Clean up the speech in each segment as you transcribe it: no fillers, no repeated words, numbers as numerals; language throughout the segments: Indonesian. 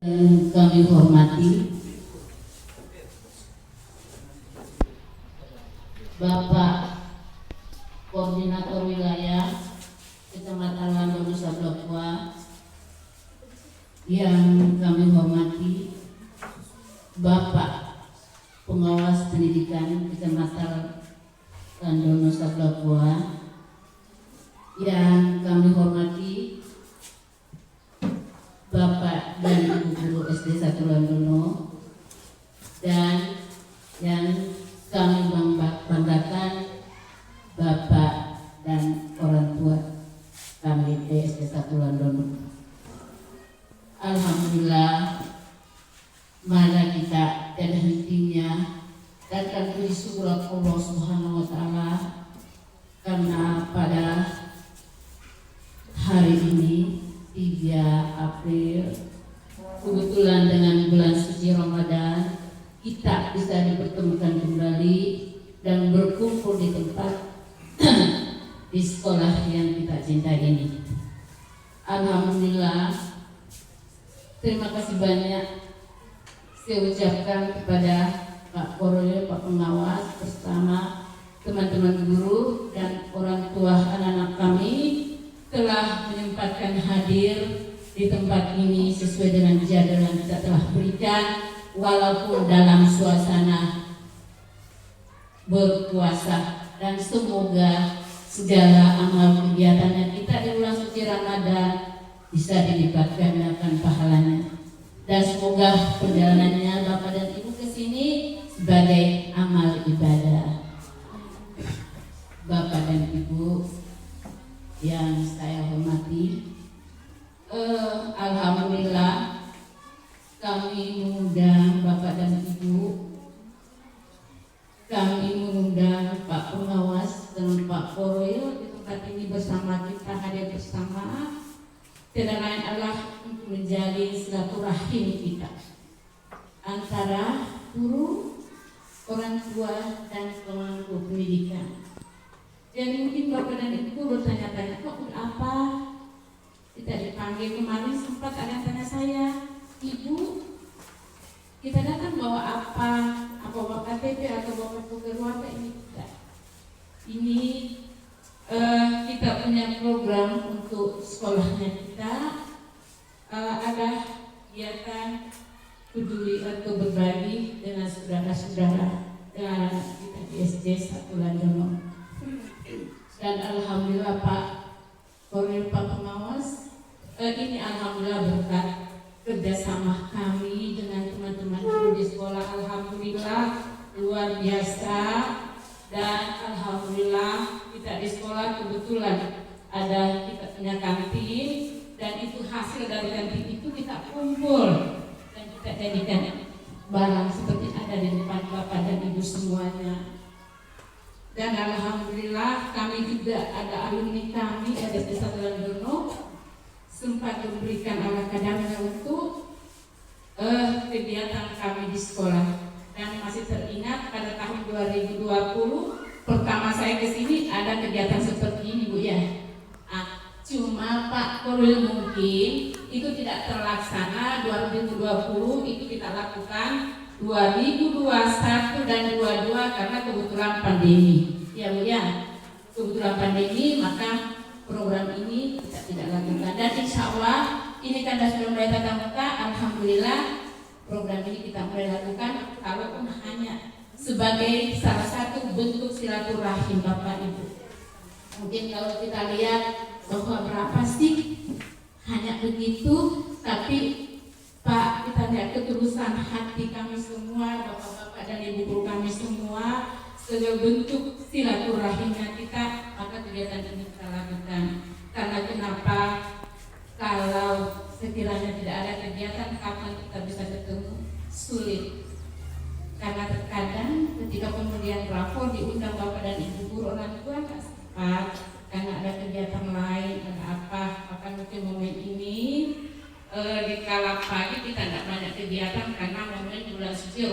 Yang kami hormati Bapak Koordinator Wilayah Kecamatan Landono Sablokua, yang kami hormati Bapak Pengawas Pendidikan Kecamatan Landono Sablokua, yang kami hormati Bapak dan Ibu Guru SD 1 Landono, dan yang kami banggakan Bapak dan orang tua kami SD 1 Landono. Alhamdulillah, mari kita tiada hentinya dan puji syukur Allah Subhanahu wa Ta'ala, karena pada hari ini 3 April kebetulan dengan bulan suci Ramadan, kita bisa dipertemukan kembali dan berkumpul di tempat di sekolah yang kita cintai ini. Alhamdulillah, terima kasih banyak saya ucapkan kepada Pak Korwil, Pak Pengawas, bersama teman-teman guru dan orang tua anak-anak kami telah menyempatkan hadir di tempat ini sesuai dengan jadwal yang kita telah berikan, walaupun dalam suasana berpuasa, dan semoga segala amal kegiatannya kita di bulan suci Ramadan bisa dilipat gandakan pahalanya, dan semoga perjalanannya Bapak dan Ibu ke sini sebagai amal ibadah. Bapak dan Ibu yang saya hormati, alhamdulillah kami mengundang Bapak dan Ibu, kami mengundang Pak Pengawas dan Pak Korwil di tempat ini bersama kita, hadir bersama, tidak lain adalah untuk menjalin silaturahim kita antara guru, orang tua, dan pemangku pendidikan. Dan mungkin Bapak dan Ibu bertanya-tanya, kok apa kita dipanggil? Kemarin sempat ada yang tanya saya, Ibu, kita datang bawa apa bawa KTP atau bawa kartu keluarga? Ini tidak. Ini kita punya program untuk sekolahnya kita, ada kegiatan peduli atau berbagi dengan saudara-saudara kita di SD 1 Landono. Dan alhamdulillah Pak Korwil, Pak Pengawas, ini alhamdulillah berkat kerjasama kami dengan teman-teman guru di sekolah, alhamdulillah luar biasa. Dan alhamdulillah kita di sekolah kebetulan ada, kita punya kantin, dan itu hasil dari kantin itu kita kumpul dan kita jadikan barang seperti ada di depan Bapak dan Ibu semuanya. Dan alhamdulillah kami juga ada alumni kami dari SD 1 Landono sempat memberikan alat kadangnya untuk kegiatan kami di sekolah. Dan masih teringat pada tahun 2020 pertama saya ke sini ada kegiatan seperti ini, Bu ya. Cuma Pak Korwil mungkin itu tidak terlaksana 2020, itu kita lakukan 2021 dan 22 karena kebetulan pandemi. Ya Bu ya, kebetulan pandemi, maka program ini kita tidak lakukan. Dan insya Allah ini karena sudah mulai tatap muka, alhamdulillah program ini kita mulai lakukan, kalaupun hanya sebagai salah satu bentuk silaturahim Bapak Ibu. Mungkin kalau kita lihat bahwa berapa sih hanya begitu, tapi Pak, kita lihat ketulusan hati kami semua, Bapak-bapak dan Ibu guru kami semua, sebagai bentuk silaturahimnya kita, maka kegiatan ini kita lakukan. Karena kenapa? Kalau sekiranya tidak ada kegiatan, kapan kita bisa ketemu? Sulit. Karena terkadang ketika kemudian rapor diundang Bapak dan Ibu guru, orang tua nggak sempat karena ada kegiatan lain, ada apa, maka mungkin momen ini di kala pagi kita tidak banyak kegiatan karena momen bulan suci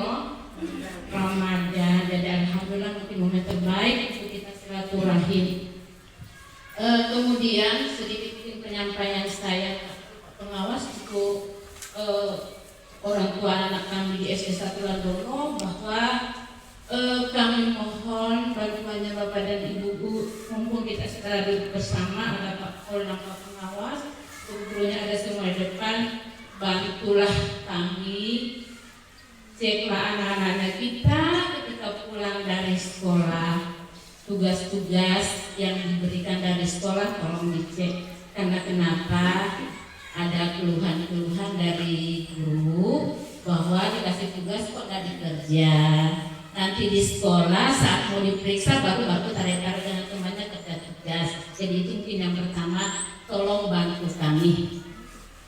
Ramadan. Jadi alhamdulillah mungkin momen terbaik untuk kita silaturahim. Kemudian sedikit penyampaian saya pengawas untuk orang tua anak kami di SD 1 Landono bahwa kami mohon bantuannya Bapak dan Ibu mumpung kita setelah duduk bersama ada Pak Pol dan Pak Pengawas, gurunya ada semua di depan, bantulah kami, ceklah anak-anak kita ketika pulang dari sekolah, tugas-tugas yang diberikan dari sekolah tolong dicek. Karena kenapa? Ada keluhan-keluhan dari guru bahwa dikasih tugas kok nggak dikerja. Nanti di sekolah saat mau diperiksa baru tarik-tarik dengan temannya kerja tugas. Jadi itu mungkin yang pertama, tolong bantu kami.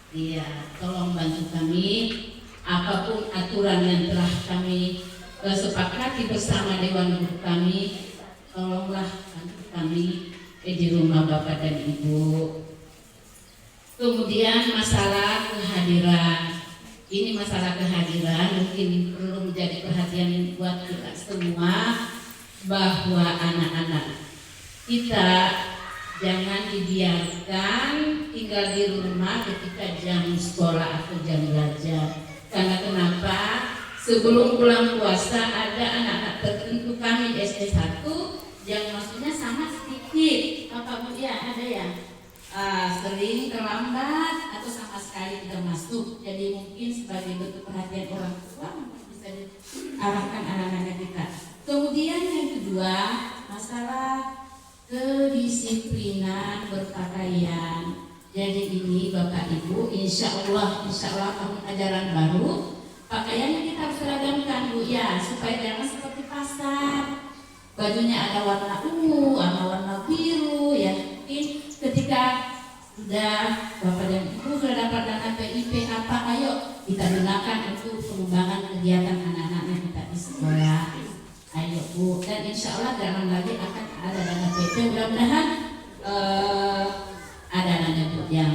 Iya, tolong bantu kami. Apapun aturan yang telah kami sepakati bersama Dewan Guru kami, tolonglah bantu kami di rumah Bapak dan Ibu. Kemudian masalah kehadiran. Ini masalah kehadiran mungkin perlu menjadi perhatian buat kita semua bahwa anak-anak kita jangan dibiarkan tinggal di rumah ketika jam sekolah atau jam belajar. Karena kenapa? Sebelum bulan puasa ada anak-anak tertentu kami di SD 1 yang maksudnya sangat sedikit. Apa Bu ya? Ada ya? Sering terlambat atau sama sekali tidak masuk. Jadi mungkin sebagai bentuk perhatian orang tua bisa diarahkan anak-anak kita. Kemudian yang kedua, masalah kedisiplinan berpakaian. Jadi ini Bapak Ibu, insya Allah tahun ajaran baru pakaiannya kita harus seragamkan Bu ya, supaya jangan seperti pasar. Bajunya ada warna ungu, ada warna biru ya. Mungkin ketika sudah Bapak dan Ibu sudah dapat dana PIP apa, ayo kita gunakan untuk pengembangan kegiatan anak-anak kita di sekolah. Ayo Bu, dan insya Allah jangan lagi akan ada dana PIP. Mudah-mudahan ada dana Bu yang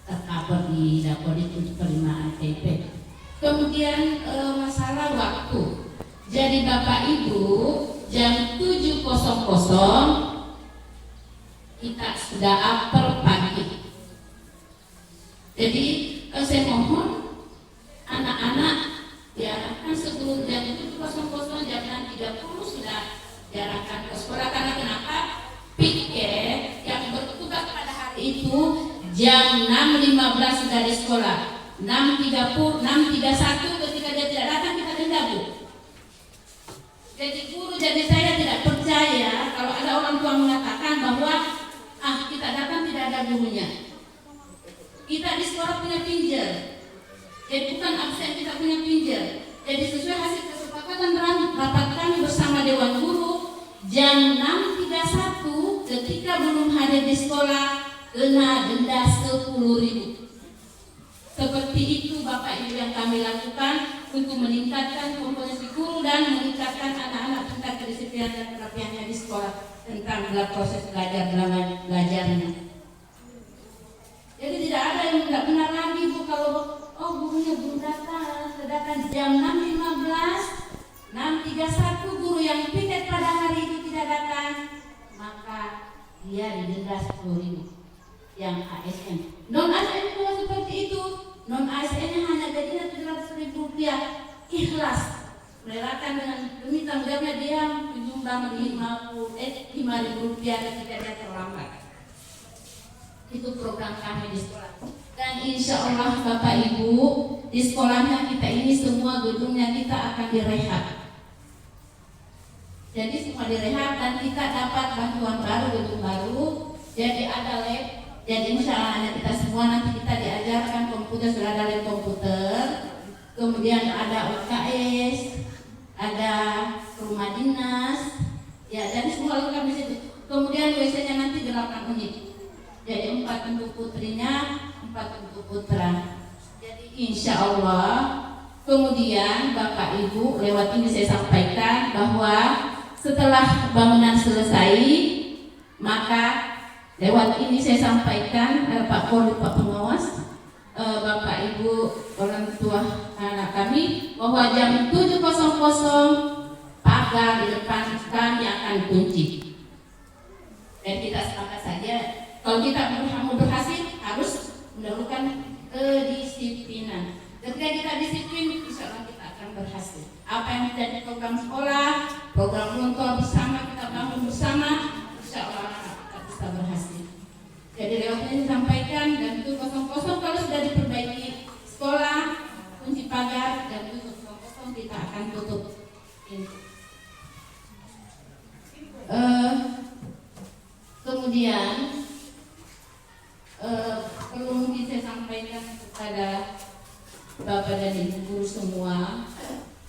tercover di Dapodik untuk penerimaan PIP. Kemudian masalah waktu. Jadi Bapak Ibu jam 7.00 kita sudah apel pagi. Jadi saya mohon anak-anak diarahkan sebelum jam 7.00 jam 6.30 sudah diarahkan ke sekolah. Karena kenapa? Piket yang bertugas pada hari itu jam 6.15 sudah di sekolah. 6.31 ketika dia tidak datang kita denda Bu. Jadi guru, jadi saya tidak percaya kalau ada orang tua mengatakan bahwa kita datang tidak ada gurunya. Kita di sekolah punya pinjal. Jadi bukan absen, kita punya pinjal. Jadi sesuai hasil kesepakatan rapat kami bersama Dewan Guru, jam 6.31 ketika belum hadir di sekolah kena denda 10.000. Seperti itu Bapak Ibu yang kami lakukan untuk meningkatkan kompetensi guru dan meningkatkan anak-anak tingkat kedisiplinan dan perapiannya di sekolah tentang proses belajarnya. Jadi tidak ada yang tidak benar lagi Bu kalau gurunya belum datang, sedangkan jam 6.15, 6.31 guru yang piket pada hari itu tidak datang, maka dia didenda 10.000 yang ASN. Non ASN juga seperti itu. Non ASN hanya gajinya 700.000 rupiah, ikhlas merelakan dengan demi tanggung jawabnya dia menyumbang 5.000 rupiah ketika dia terlambat. Itu program kami di sekolah. Dan insya Allah Bapak Ibu di sekolahnya kita ini semua gedungnya kita akan direhab. Jadi semua direhab dan kita dapat bantuan baru, gedung baru. Jadi ada lab. Jadi insya Allah kita semua nanti kita diajarkan komputer, sudah ada lab komputer. Kemudian ada UKS, ada rumah dinas, ya, dan semua lengkap di situ. Kemudian WC-nya nanti 8 unit. Jadi 4 untuk putrinya, 4 untuk putra. Jadi insya Allah. Kemudian Bapak Ibu lewat ini saya sampaikan bahwa setelah bangunan selesai, maka lewat ini saya sampaikan Pak Pol, Pak Pengawas, Bapak Ibu orang tua anak kami bahwa jam 7.00 pagar di depan kami akan kunci. Dan kita sepakat saja kalau kita mau berhasil harus mendahulukan kedisiplinan. Ketika kita disiplin, insya Allah kita akan berhasil. Apa yang menjadi program sekolah, program kelompok bersama, kita bangun bersama, insya Allah kita bisa berhasil. Jadi lewat ini disampaikan, dan itu kosong-kosong kalau sudah diperbaiki sekolah, kunci pagar, dan itu kosong-kosong kita akan tutup pintu. Kemudian perlu mungkin saya sampaikan kepada Bapak dan Ibu guru semua,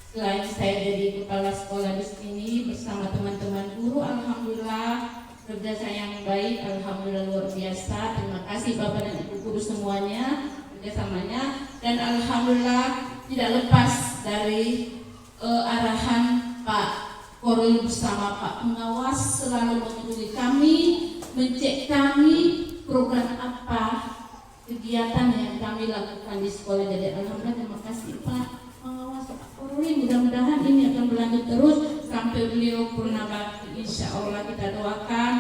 selain saya jadi kepala sekolah di sini bersama teman-teman guru, alhamdulillah kerja saya yang baik, alhamdulillah luar biasa. Terima kasih Bapak dan Ibu guru semuanya kerjasamanya, dan alhamdulillah tidak lepas dari arahan Pak Koril bersama Pak Pengawas selalu menghubungi kami, mencek kami program apa, kegiatan yang kami lakukan di sekolah. Jadi alhamdulillah terima kasih Pak Pengawas, Pak Koril. Mudah-mudahan ini akan berlanjut terus sampai beliau purna bakti. Insya Allah kita doakan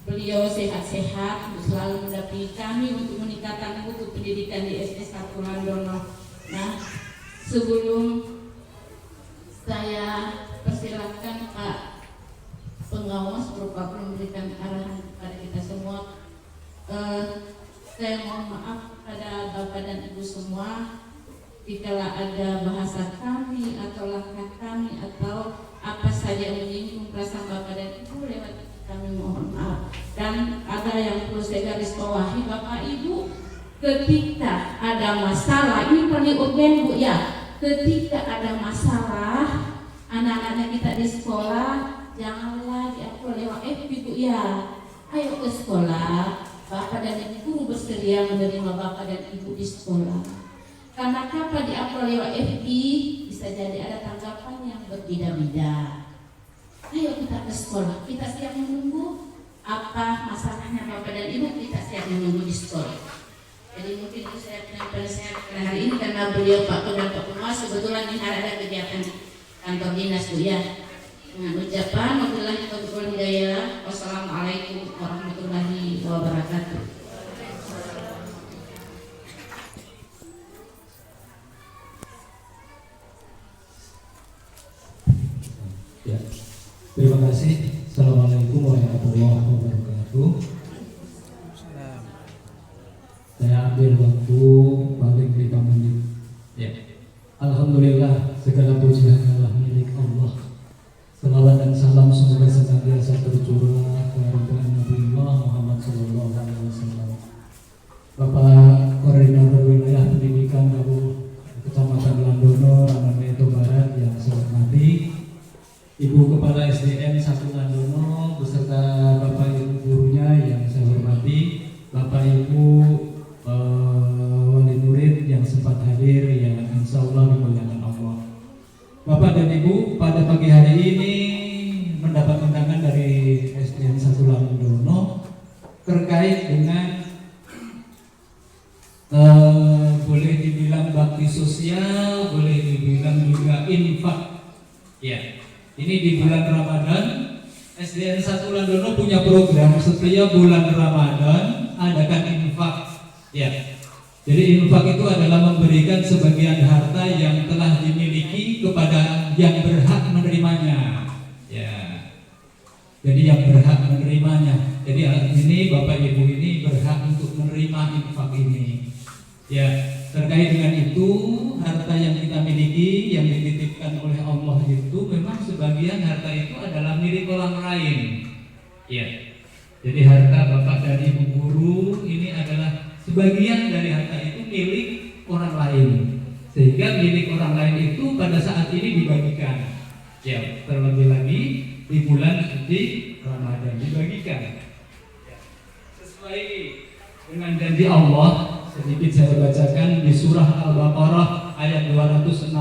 beliau sehat-sehat untuk selalu mendampingi kami untuk meningkatkan mutu pendidikan di SD 1 Landono. Nah, sebelum saya persilakan Pak Pengawas berupa memberikan arahan kepada kita semua, saya mohon maaf kepada Bapak dan Ibu semua jikalau ada bahasa kami atau langkah kami atau apa saja yang menyinggung perasaan Bapak dan Ibu lewat kami, mohon maaf. Dan ada yang perlu saya garis bawahi, Bapak Ibu, ketika ada masalah, ini paling urgen Bu ya, ketika ada masalah anak-anak kita di sekolah, janganlah diatur lewat FB Bu ya. Ayo ke sekolah, Bapak dan Ibu bersedia menerima Bapak dan Ibu di sekolah. Karena kapan diupload lewat FB bisa jadi ada tanggapan yang berbeda-beda. Ayo kita ke sekolah, kita siap menunggu apa masalahnya Bapak dan Ibu, kita siap menunggu di sekolah. Jadi mungkin itu saya penyampaian saya pada hari ini karena beliau Pak dan Pak Pengawas kebetulan ini ada kegiatan kantor dinas Bu ya. Dengan ucapan wabillahi taufiq wal hidayah. Wassalamualaikum warahmatullahi wabarakatuh. Ya, terima kasih. Assalamualaikum warahmatullahi wabarakatuh. Saya ambil waktu paling 5 menit. Ya. Alhamdulillah, segala puji hanyalah milik Allah. Salawat dan salam semoga senantiasa tercurah kepada Nabi Muhammad SAW. Bapak Koordinator Wilayah Pendidikan Kecamatan Landono, Ramanweto Barat yang saya hormati, Ibu Kepala SDN 1 Landono beserta Bapak Ibu gurunya yang saya hormati, Bapak Ibu wali murid yang sempat hadir yang insya Allah dimuliakan Allah. Bapak dan Ibu, pada pagi hari ini mendapat undangan dari SDN 1 Landono terkait dengan boleh dibilang bakti sosial, boleh dibilang juga infak. Ya. Ini di bulan Ramadan, SDN 1 Landono punya program setiap bulan Ramadan adakan infak. Ya. Jadi infak itu adalah memberikan sebagian harta yang telah dimiliki kepada yang berhak menerimanya. Ya. Jadi yang berhak menerimanya. Jadi ini Bapak Ibu ini berhak untuk menerima infak ini. Ya, terkait dengan itu harta yang kita miliki yang dititipkan oleh Allah itu memang sebagian harta itu adalah milik orang lain. Ya. Jadi harta Bapak dan Ibu guru ini adalah sebagian dari harta itu milik orang lain. Sehingga milik orang lain itu pada saat ini dibagikan. Ya, terlebih lagi di bulan suci Ramadan dibagikan. Ya. Sesuai dengan janji Allah, sedikit saya bacakan di surah Al-Baqarah ayat 261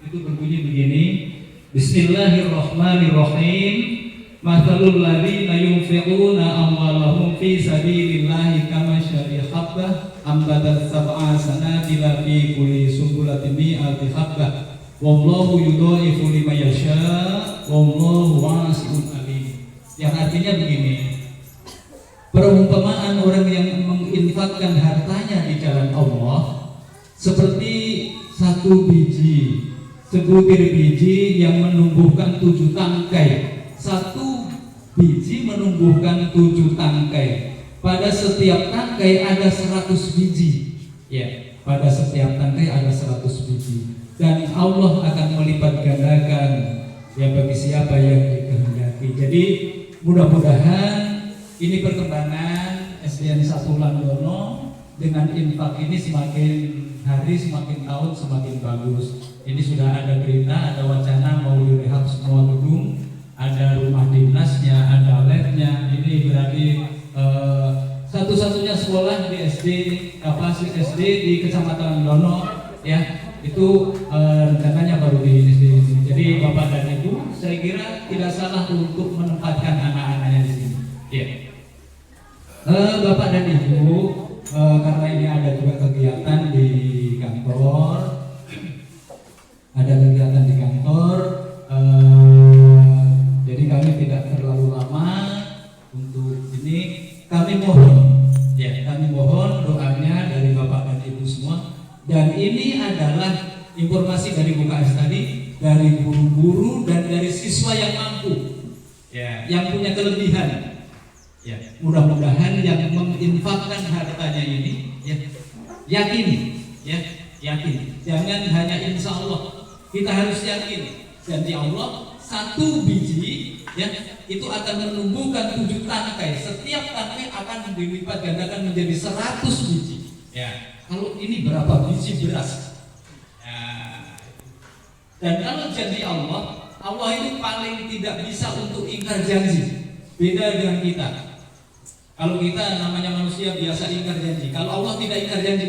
itu berbunyi begini. Bismillahirrahmanirrahim. Mathalul ladzina yunfiquna amwalahum fi sabilillahi kamathali habbah ambatat sab'a sanabila fi kulli sunbulatin mi'ati habbah wallahu yudha'ifu liman yasha' wallahu wasi'un alim. Yang artinya begini, perumpamaan orang yang menginfakkan hartanya di jalan Allah seperti satu biji, sebutir biji yang menumbuhkan 7 tangkai. Satu biji menumbuhkan 7 tangkai. Pada setiap tangkai ada 100 biji. Ya, pada setiap tangkai ada 100 biji. Dan Allah akan melipat gandakan ya bagi siapa yang dikehendaki. Jadi mudah-mudahan ini perkembangan SDN 1 Landono dengan infak ini semakin hari semakin tahun semakin bagus. Ini sudah ada berita, ada wacana mau direhab semua gedung, ada rumah dinasnya, ada labnya. Ini berarti satu-satunya sekolah di SD kapasitas SD di Kecamatan Landono ya, itu rencananya baru di SD ini. Jadi Bapak dan Ibu, saya kira tidak salah untuk menempatkan anak-anaknya di sini. Ya. Bapak dan Ibu, karena ini ada juga kegiatan di kantor, jadi kami tidak terlalu lama untuk ini. Kami mohon doanya dari Bapak dan Ibu semua. Dan ini adalah informasi dari UKS tadi, dari guru-guru dan dari siswa yang mampu, ya, yang punya kelebihan. Ya, mudah-mudahan yang menginfakkan hartanya ini, ya, yakin. Jangan hanya insya Allah. Kita harus yakin. Janji Allah, satu biji, ya, itu akan menumbuhkan 7 tangkai. Setiap tangkai akan dilipat gandakan menjadi 100 biji. Ya, kalau ini berapa biji beras? Ya. Dan kalau janji Allah, Allah itu paling tidak bisa untuk ingkar janji. Beda dengan kita. Kalau kita namanya manusia biasa ingkar janji. Kalau Allah tidak ingkar janji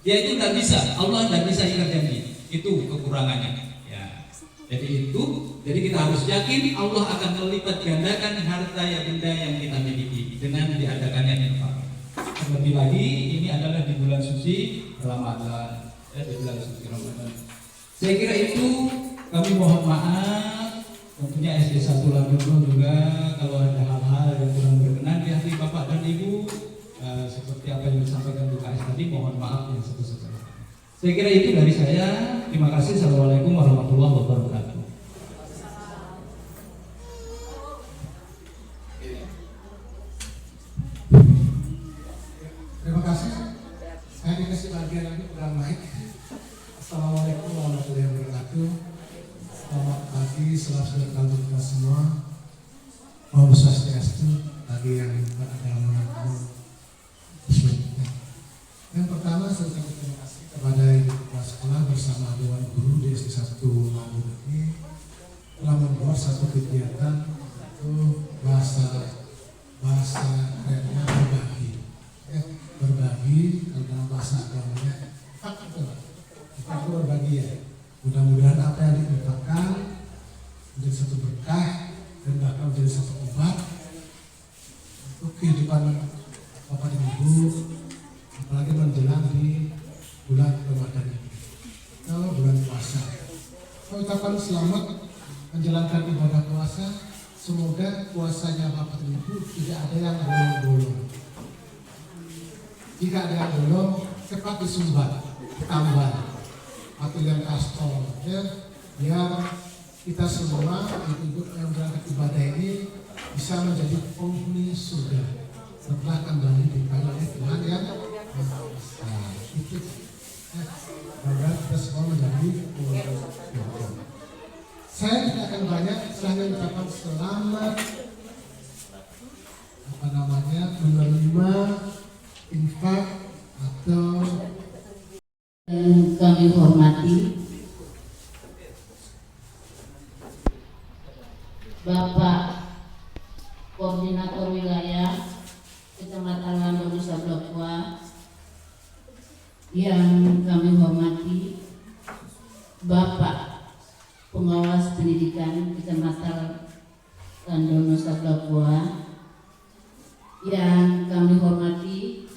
dia itu tidak bisa. Allah tidak bisa ingkar janji. Itu kekurangannya. Ya. Jadi kita harus yakin Allah akan melipat gandakan harta yang benda yang kita miliki dengan diadakannya infak. Terlebih lagi ini adalah di bulan suci Ramadan. Di bulan suci Ramadan. Saya kira itu kami mohon maaf. Tentunya SD 1 Landono juga kalau ada hal-hal yang kurang berkenan di hati Bapak dan Ibu, seperti apa yang disampaikan UKS tadi, mohon maaf yang sebesar-besarnya. Saya kira itu dari saya. Terima kasih. Assalamualaikum warahmatullahi wabarakatuh. Terima kasih. Saya dikasih bagian lagi pegang mic. Assalamualaikum warahmatullahi wabarakatuh. Selamat pagi, selamat datang kita semua. Om Swastiastu bagi yang beragama Muslim. Yang pertama saya ucapkan terima kasih kepada ibu kepala sekolah bersama Dewan Guru di SD 1 Landono ini telah membuat satu kegiatan untuk bahasa kerennya berbagi. Berbagi kalau dalam bahasa agamanya kita berbagi ya. Mudah-mudahan apa yang diinfakkan menjadi satu berkah dan bahkan menjadi satu obat untuk kehidupan Bapak dan Ibu, apalagi menjelang di bulan Ramadan ini, atau bulan puasa. Saya ucapkan selamat menjalankan ibadah puasa. Semoga puasanya Bapak dan Ibu tidak ada yang bolong-bolong. Jika ada yang bolong, cepat disumbat, ditambah atau yang kastol, ya, biar kita semua ibu-ibu yang berangkat ibadah ini bisa menjadi penghuni surga setelah kembali dipanggil oleh Tuhan yang Maha Esa. Itu, semoga kita semua menjadi penghuni surga. Saya tidak akan banyak, saya mengucapkan selamat menerima infak atau yang kami hormati Bapak Koordinator Wilayah Kecamatan Landono Sablokwa, yang kami hormati Bapak Pengawas Pendidikan Kecamatan Landono Sablokwa, yang kami hormati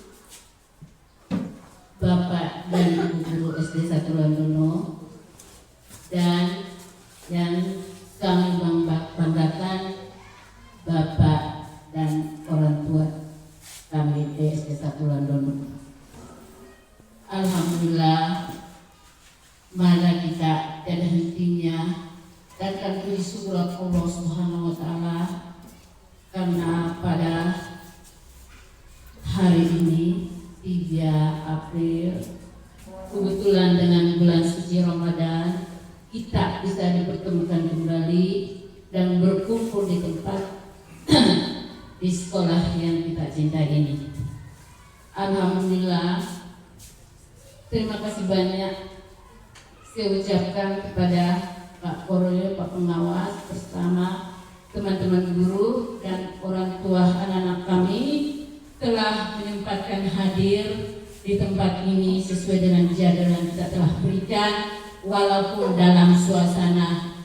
Bapak dan Ibu Guru SD 1 Landono, dan yang kami banggakan Bapak dan orang tua kami SD 1 Landono. Alhamdulillah kebetulan dengan bulan suci Ramadan kita bisa dipertemukan kembali dan berkumpul di tempat di sekolah yang kita cintai ini. Alhamdulillah, terima kasih banyak saya ucapkan kepada Pak Koroyo, Pak Pengawas bersama teman-teman guru dan orang tua anak-anak kami telah menyempatkan hadir di tempat ini sesuai dengan jadwal yang kita telah berikan, walaupun dalam suasana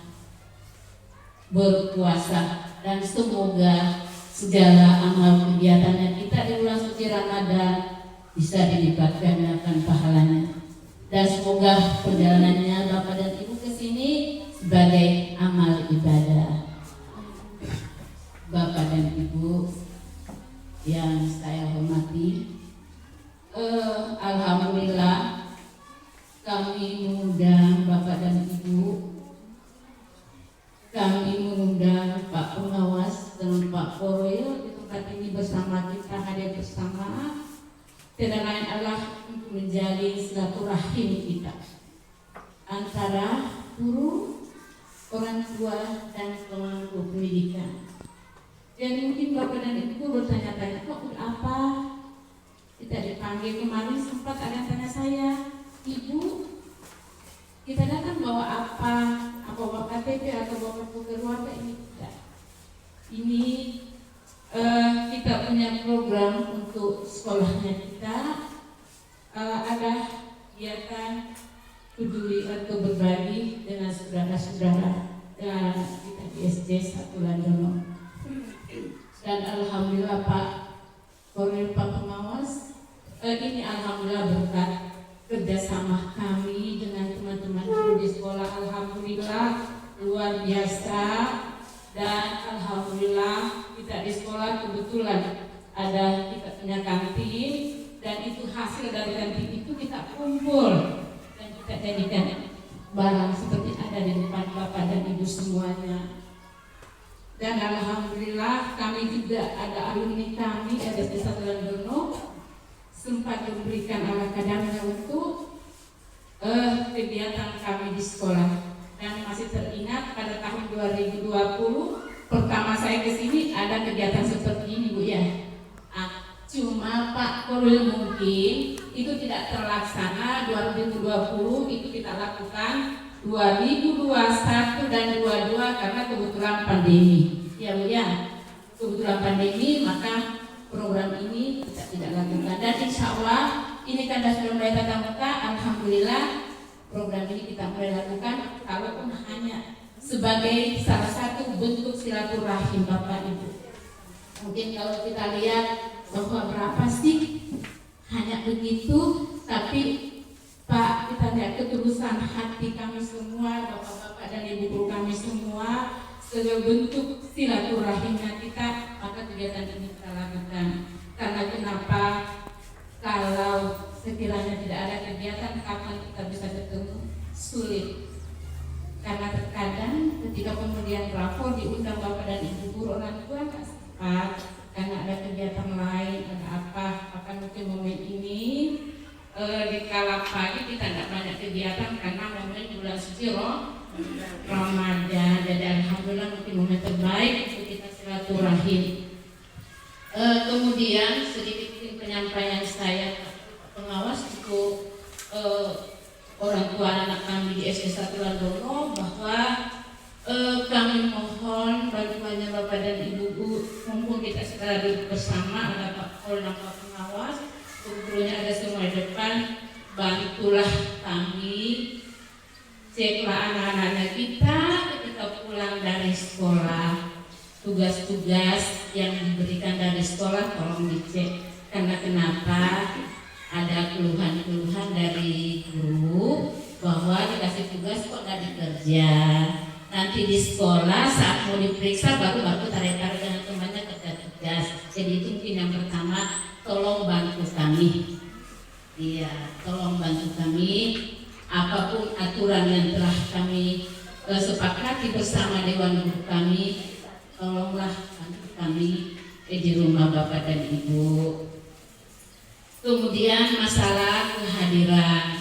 berpuasa, dan semoga segala amal kegiatannya kita di bulan suci Ramadan bisa dilipat gandakan pahalanya, dan semoga perjalanannya Bapak dan Ibu ke sini sebagai amal ibadah. Bapak dan Ibu yang saya hormati, alhamdulillah kami mengundang Bapak dan Ibu, kami mengundang Pak Pengawas dan Pak Koroyo di tempat ini bersama kita, hadir bersama, tidak lain adalah untuk menjalin silaturahim kita antara guru, orang tua, dan pemangku pendidikan. Dan mungkin Bapak dan Ibu bertanya-tanya, kok apa kita dipanggil kemarin? Sempat ada yang tanya saya, Ibu, kita datang bawa apa bawa KTP atau bawa kartu keluarga? Ini tidak. Ini kita punya program untuk sekolahnya kita, ada kegiatan peduli atau berbagi dengan saudara-saudara kita di SD 1 Landono. Dan alhamdulillah Pak Korwil, Pak Pengawas, ini alhamdulillah berkat kerjasama kami dengan teman-teman guru di sekolah, alhamdulillah luar biasa. Dan alhamdulillah kita di sekolah kebetulan kita punya kantin, dan itu hasil dari kantin itu kita kumpul dan kita jadikan barang seperti ada di depan Bapak dan Ibu semuanya. Dan alhamdulillah kami juga ada alumni kami dari SD 1 Landono sempat memberikan ala kadarnya untuk kegiatan kami di sekolah. Dan masih teringat pada tahun 2020 pertama saya ke sini ada kegiatan seperti ini, Bu ya. Cuma Pak Korwil mungkin itu tidak terlaksana 2020, itu kita lakukan 2021 dan 22 karena kebetulan pandemi. Ya Bu ya, kebetulan pandemi maka program ini kita tidak lakukan. Dan insya Allah ini kan sudah mulai tatap muka, alhamdulillah program ini kita mulai lakukan, kalaupun hanya sebagai salah satu bentuk silaturahim Bapak Ibu. Mungkin kalau kita lihat bahwa berapa sih hanya begitu, tapi Pak, kita lihat ketulusan hati kami semua, Bapak-bapak dan Ibu-ibu kami semua, sebagai bentuk silaturahimnya kita, maka kegiatan ini kita lakukan. Karena kenapa? Kalau sekiranya tidak ada kegiatan, kapan kita bisa ketemu? Sulit. Karena terkadang ketika kemudian rapor diundang Bapak dan Ibu guru orang tua nggak sempat, karena ada kegiatan lain, ada apa, maka mungkin momen ini di kala pagi kita tidak banyak kegiatan karena momen bulan suci Ramadan. Jadi alhamdulillah mungkin momen terbaik untuk kita silaturahim. Kemudian sedikit penyampaian saya Pengawas untuk orang tua anak kami di SD 1 Landono, bahwa kami mohon bantuannya Bapak dan Ibu, mumpung kita secara bersama, ada Pak Kol dan Pak Pengawas, guru-gurunya ada semua di depan, bantulah kami, ceklah anak-anaknya kita ketika pulang dari sekolah, tugas-tugas yang diberikan dari sekolah tolong dicek. Karena kenapa? Ada keluhan-keluhan dari guru bahwa dikasih tugas kok nggak dikerja. Nanti di sekolah saat mau diperiksa baru tarik-tarik dengan temannya kerja tugas. Jadi itu mungkin yang pertama, tolong bantu kami. Iya, tolong bantu kami. Apapun aturan yang telah kami sepakati bersama Dewan Guru kami, tolonglah bantu kami di rumah Bapak dan Ibu. Kemudian masalah kehadiran,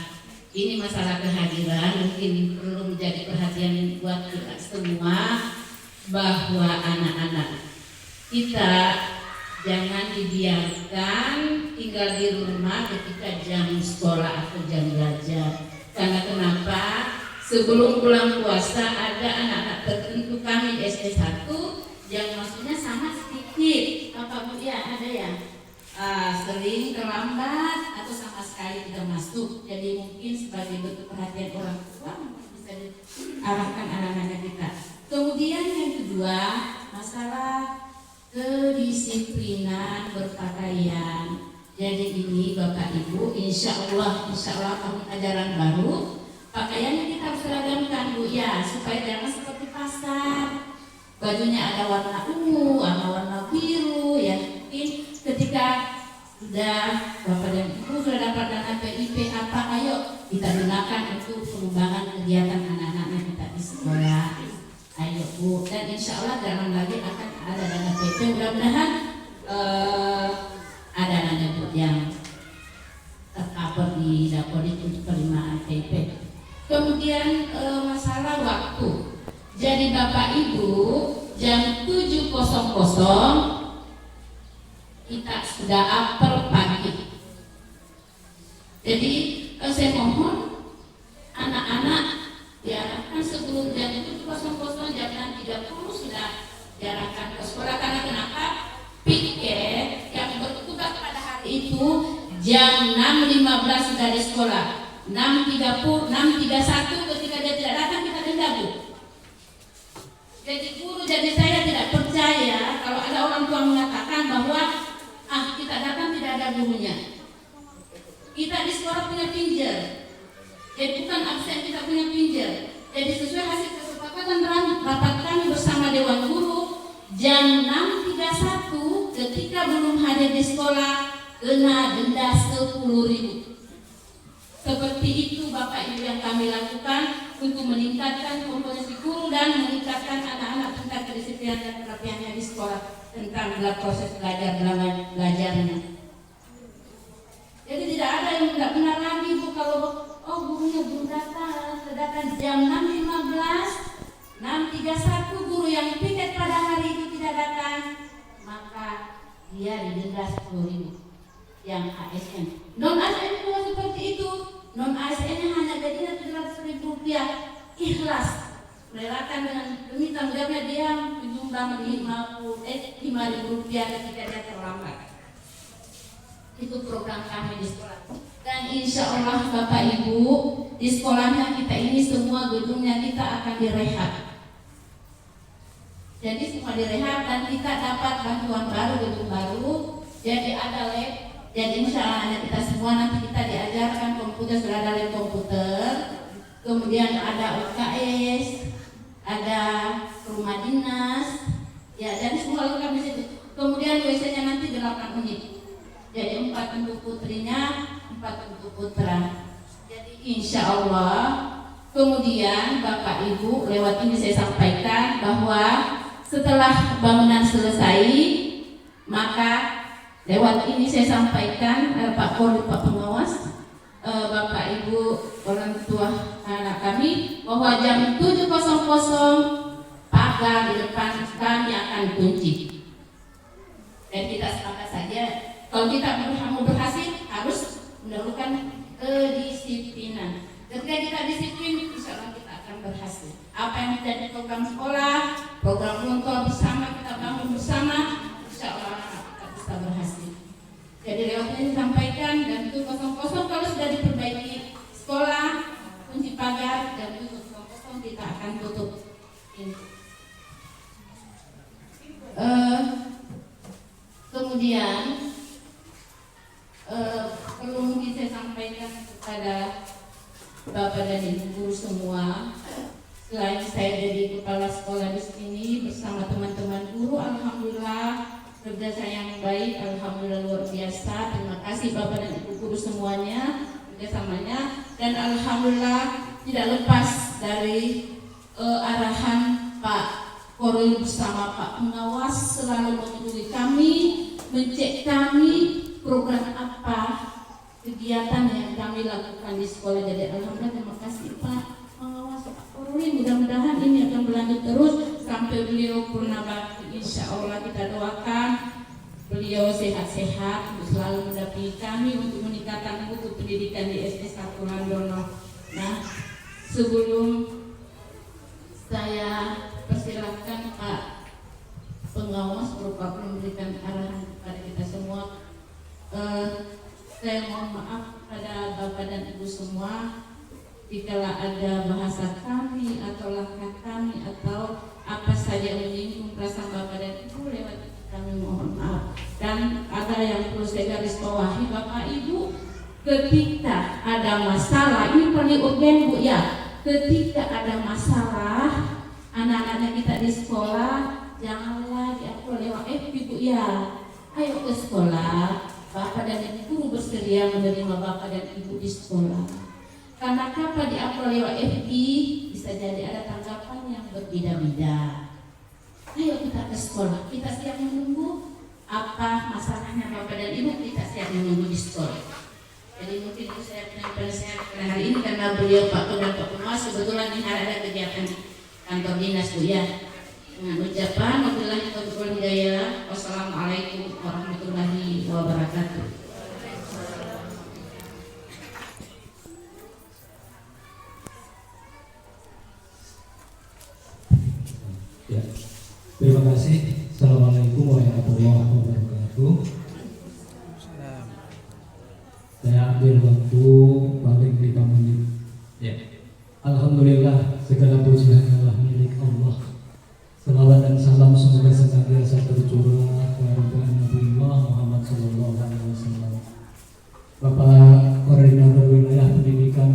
ini masalah kehadiran mungkin perlu menjadi perhatian buat kita semua, bahwa anak-anak kita jangan dibiarkan tinggal di rumah ketika jam sekolah atau jam belajar. Karena kenapa? Sebelum bulan puasa ada anak-anak tertentu kami di SD 1 yang maksudnya sangat sedikit, apa Bu ya, ada ya sering terlambat atau sama sekali tidak masuk. Jadi mungkin sebagai bentuk perhatian orang tua bisa diarahkan anak-anak kita. Kemudian yang kedua, masalah kedisiplinan berpakaian. Jadi ini Bapak Ibu, insya Allah tahun ajaran baru pakaiannya kita harus seragamkan Bu ya, supaya jangan seperti pasar. Bajunya ada warna ungu, ada warna biru ya. Mungkin ketika sudah Bapak dan Ibu sudah dapat dana PIP apa, ayo kita gunakan untuk pengembangan kegiatan anak-anak kita di sekolah. Ayo Bu, dan insya Allah dalam lagi akan ada dana PIP, mudah-mudahan ada dana Bu yang tercover di Dapodik untuk penerimaan PIP. Kemudian masalah waktu. Jadi Bapak Ibu jam 7.00 kita sudah apel pagi. Jadi saya mohon anak-anak diarahkan sebelum jam 7.00, jam 6.30 sudah diarahkan ke sekolah. Karena kenapa? Piket yang bertugas pada hari itu jam 6.15 sudah di sekolah. 6.30, 6.31 ketika dia tidak datang kita denda Bu. Jadi guru, jadi saya tidak percaya kalau ada orang tua mengatakan bahwa kita datang tidak ada gurunya. Kita di sekolah punya pinjer. Jadi bukan absen, kita punya pinjer. Jadi sesuai hasil kesepakatan rapat kami bersama Dewan Guru, jam 6.31 ketika belum hadir di sekolah kena denda 10.000. Seperti itu Bapak Ibu yang kami lakukan untuk meningkatkan kompetensi guru dan meningkatkan anak-anak tingkat kedisiplinan dan pelatihannya di sekolah tentang proses belajarnya. Jadi tidak ada yang tidak benar lagi Bu, kalau gurunya belum datang jam 6.15, 6.31 guru yang piket pada hari itu tidak datang, maka dia didenda 10.000 yang ASN. Non ASN juga seperti itu. Non ASN hanya gajinya 700.000 rupiah, ikhlas merelakan dengan demi tanggung jawabnya dia jumlah 5.000 rupiah ketika dia terlambat. Itu program kami di sekolah. Dan insya Allah Bapak Ibu, di sekolahnya kita ini semua gedungnya kita akan direhab. Jadi semua direhab dan kita dapat bantuan baru, gedung baru. Jadi ada lab. Jadi insya Allah kita semua nanti kita diajarkan komputer, sudah ada lab komputer. Kemudian ada UKS, ada rumah dinas, ya, dan semua lengkap di situ. Kemudian WC-nya nanti 8 unit. Jadi 4 untuk putrinya, 4 untuk putra. Jadi insya Allah. Kemudian Bapak Ibu, lewat ini saya sampaikan bahwa setelah bangunan selesai, maka lewat ini saya sampaikan Pak Kodim, Pak Pengawas, Bapak Ibu orang tua anak kami, bahwa jam 7.00 pagar di depan kami akan kunci. Dan kita sepakat saja, kalau kita mau berhasil harus mendahulukan kedisiplinan. Ketika kita disiplin, insya Allah kita akan berhasil. Apa yang menjadi program sekolah, program kontrol bersama, kita bangun bersama, insya Allah kita bisa berhasil. Jadi lewat ini disampaikan, dan itu 00 kalau sudah diperbaiki sekolah, kunci pagar, dan itu 00 kita akan tutup pintu. Kemudian perlu mungkin saya sampaikan kepada Bapak dan Ibu semua, selain saya jadi kepala sekolah di sini bersama teman-teman guru, alhamdulillah kerja saya yang baik, alhamdulillah luar biasa. Terima kasih Bapak dan Ibu guru semuanya kerjasamanya, dan alhamdulillah tidak lepas dari arahan Pak Koril bersama Pak Pengawas selalu menghubungi kami, mencek kami program apa kegiatan yang kami lakukan di sekolah. Jadi alhamdulillah, terima kasih Pak Pengawas Pak Korwin. Mudah-mudahan ini akan berlanjut terus sampai beliau purna bakti. Insya Allah kita doakan beliau sehat-sehat, selalu mendampingi kami untuk meningkatkan mutu pendidikan di SD 1 Landono. Nah, sebelum saya persilahkan Pak Pengawas berupa memberikan arahan kepada kita semua, saya mohon maaf kepada Bapak dan Ibu semua jikalau ada bahasa kami atau langkah kami atau apa saja yang menyinggung perasaan Bapak dan Ibu lewat kami, mohon maaf. Dan ada yang perlu saya garis bawahi, Bapak Ibu, ketika ada masalah, ini paling urgen Bu ya, ketika ada masalah anak-anak kita di sekolah, janganlah diatur lewat FB Bu ya. Ayo ke sekolah, Bapak dan Ibu guru bersedia menerima Bapak dan Ibu di sekolah. Karena kapan diatur lewat FB, bisa jadi ada tanggapan yang berbeda-beda. Ayo kita ke sekolah, kita siap menunggu apa masalahnya Bapak dan Ibu, kita siap menunggu di sekolah. Jadi mungkin itu saya penyampaian saya pada hari ini karena beliau Pak dan Pak Pengawas kebetulan ini ada kegiatan kantor dinas Bu ya. Dengan ucapan wabillahi taufiq wal hidayah. Wassalamualaikum warahmatullahi wabarakatuh. Ya, terima kasih. Assalamualaikum warahmatullahi wabarakatuh. Saya ambil waktu paling 5 menit. Ya. Alhamdulillah, segala puji hanyalah milik Allah. Salawat dan salam semoga senantiasa tercurah kepada Nabi Muhammad SAW. Bapak Koordinator Wilayah Pendidikan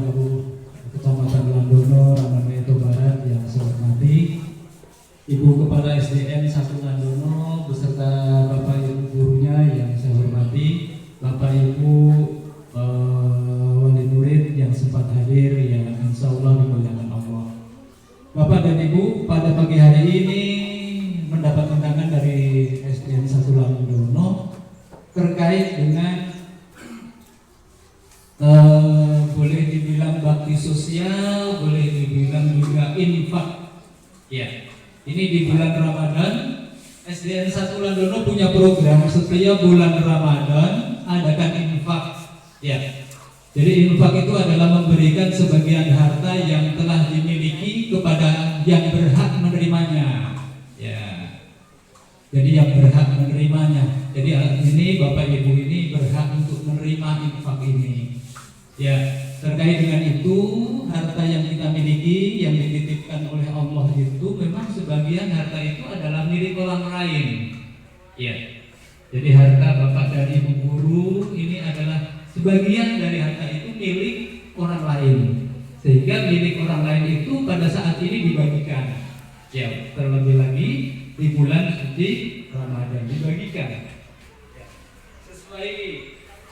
Kecamatan Landono, Ramanweto Barat yang saya hormati, Ibu Kepala SDN 1 Landono beserta Bapak Ibu gurunya yang saya hormati, Bapak Ibu wali murid yang sempat hadir yang insya Allah dimuliakan Allah. Bapak dan Ibu, pada pagi hari ini mendapat undangan dari SDN 1 Landono terkait dengan boleh dibilang bakti sosial, boleh dibilang juga infak. Ya, ini di bulan Ramadan SDN 1 Landono punya program setiap bulan Ramadan adakan infak. Ya, jadi infak itu adalah memberikan sebagian harta yang telah dimiliki kepada yang berhak menerimanya. Ya, jadi yang berhak menerimanya. Jadi ini Bapak Ibu ini berhak untuk menerima infak ini. Ya, terkait dengan itu harta yang kita miliki yang dititipkan oleh Allah itu memang sebagian harta itu adalah milik orang lain. Ya, jadi harta Bapak dan Ibu guru ini adalah sebagian dari harta itu milik orang lain, sehingga milik orang lain itu pada saat ini dibagikan. Ya, terlebih lagi di bulan suci Ramadan dibagikan. Ya. Sesuai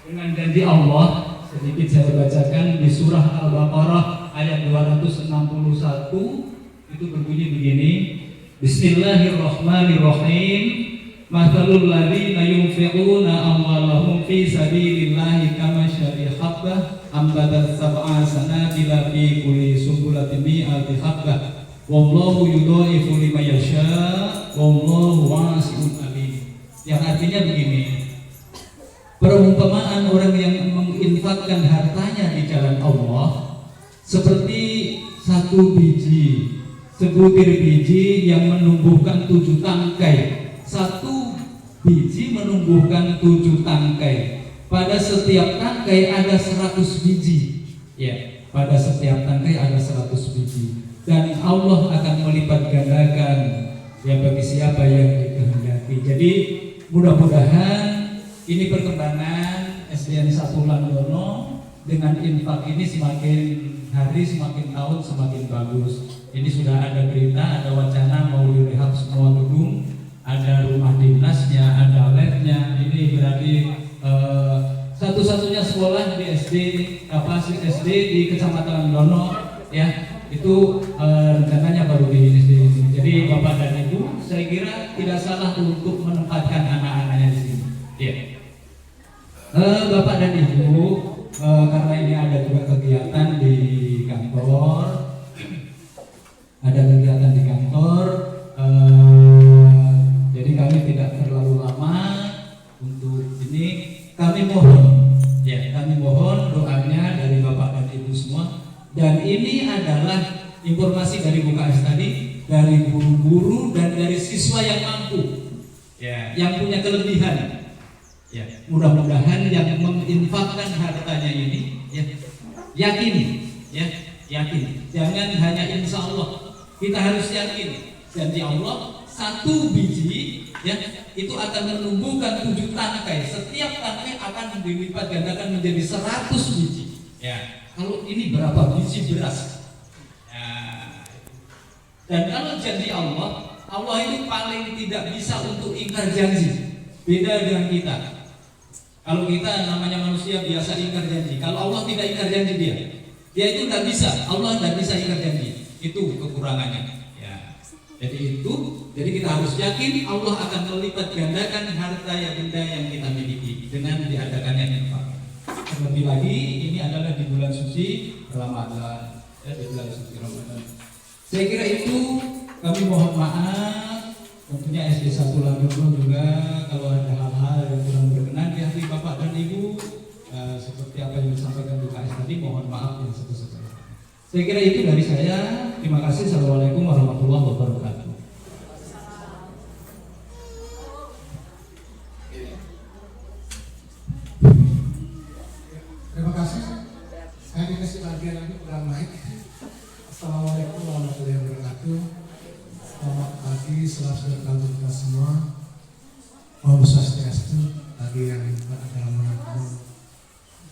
dengan janji Allah, sedikit saya bacakan di surah Al-Baqarah ayat 261 itu berbunyi begini. Bismillahirrahmanirrahim. Mathalul ladzina yunfiquna amwalahum fi sabilillahi kamathali habbah ambatat sab'a sanabila fi kulli sunbulatin mi'ati habbah wallahu yudha'ifu liman yasha' wallahu wasi'un alim. Yang artinya begini, perumpamaan orang yang menginfakkan hartanya di jalan Allah seperti satu biji, sebutir biji yang menumbuhkan 7 tangkai. Satu biji menumbuhkan 7 tangkai. Pada setiap tangkai ada 100 biji. Ya, pada setiap tangkai ada 100 biji. Dan Allah akan melipat gandakan ya bagi siapa yang dikehendaki. Jadi mudah-mudahan ini perkembangan SDN 1 Landono dengan infak ini semakin hari semakin tahun semakin bagus. Ini sudah ada berita, ada wacana mau direhab semua gedung. Ada rumah dinasnya, ada labnya. Ini berarti satu-satunya sekolah di SD kapasitas SD di Kecamatan Landono ya itu rencananya baru di SD ini. Jadi Bapak dan Ibu, saya kira tidak salah untuk menempatkan anak-anaknya di sini. Ya. Bapak dan Ibu, karena ini ada juga kegiatan di kantor, jadi kami tidak terlalu lama untuk ini. Kami mohon doanya dari Bapak dan Ibu semua. Dan ini adalah informasi dari UKS tadi, dari guru-guru dan dari siswa yang mampu, yang punya kelebihan. Mudah-mudahan yang menginfakkan hartanya ini, yakini. Jangan hanya insya Allah. Kita harus yakin janji Allah 1 biji itu akan menumbuhkan 7 tangkai. Setiap tangkai akan dilipat gandakan menjadi 100 biji. Kalau ini berapa biji beras? Dan kalau janji Allah itu paling tidak bisa untuk ingkar janji. Beda dengan kita. Kalau kita namanya manusia biasa ingkar janji. Kalau Allah tidak ingkar janji dia itu tidak bisa. Allah tidak bisa ingkar janji. Itu kekurangannya. Jadi kita harus yakin Allah akan melipat gandakan harta yang benda yang kita miliki dengan diadakannya infak. Terlebih lagi ini adalah di bulan suci Ramadan. Di bulan suci Ramadan. Saya kira itu. Kami mohon maaf. Tentunya SD 1 Landono juga kalau ada hal-hal yang kurang berkenan di hati Bapak dan Ibu, seperti apa yang disampaikan UKS tadi, mohon maaf yang sebesar-besarnya. Saya kira itu dari saya. Terima kasih. Assalamualaikum warahmatullahi wabarakatuh. Terima kasih. Saya dikasih bagian lagi pegang mic. Assalamualaikum warahmatullahi wabarakatuh. Selamat pagi, selamat sejahtera kita semua. Om Swastiastu, bagi yang beragama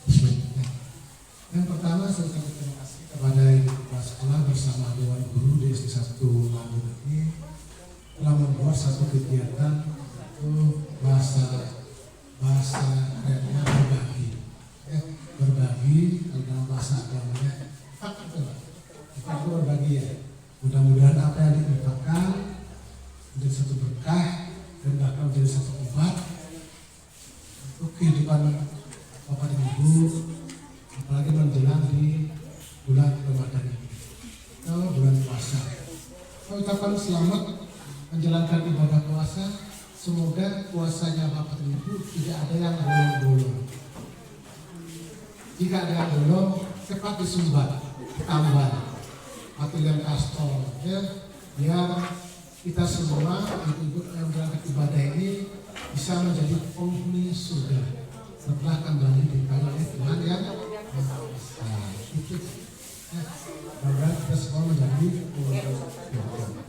Muslim. Yang pertama, saya ucapkan terima kasih kepada ibu kepala sekolah bersama Dewan Guru di SD 1 Landono ini telah membuat satu kegiatan untuk bahasa kerennya berbagi dalam bahasa agamanya. Kita berbagi ya. Mudah-mudahan apa yang diinfakkan menjadi satu berkah dan bahkan menjadi satu obat untuk kehidupan Bapak dan Ibu, apalagi menjelang di bulan Ramadan ini, atau bulan puasa. Saya ucapkan selamat menjalankan ibadah puasa. Semoga puasanya Bapak dan Ibu tidak ada yang bolong-bolong. Jika ada yang bolong, cepat disumbat, tambah atau yang kastol, biar kita semua ibu-ibu yang berangkat ibadah ini bisa menjadi penghuni surga setelah kembali dipanggil oleh Tuhan yang Maha Esa. Itu mudah-mudahan kita semua menjadi penghuni surga.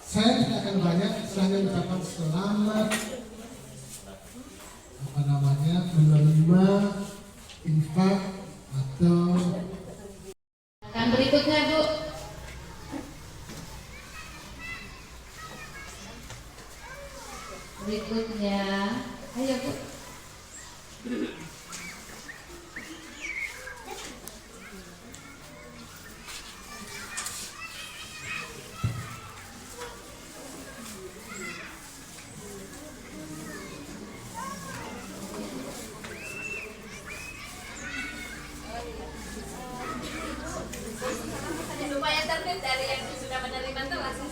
Saya tidak akan banyak, saya hanya mengucapkan selamat menerima infak atau berikutnya Bu. Berikutnya, ayo Bu. Supaya tertib dari yang sudah menerima itu langsung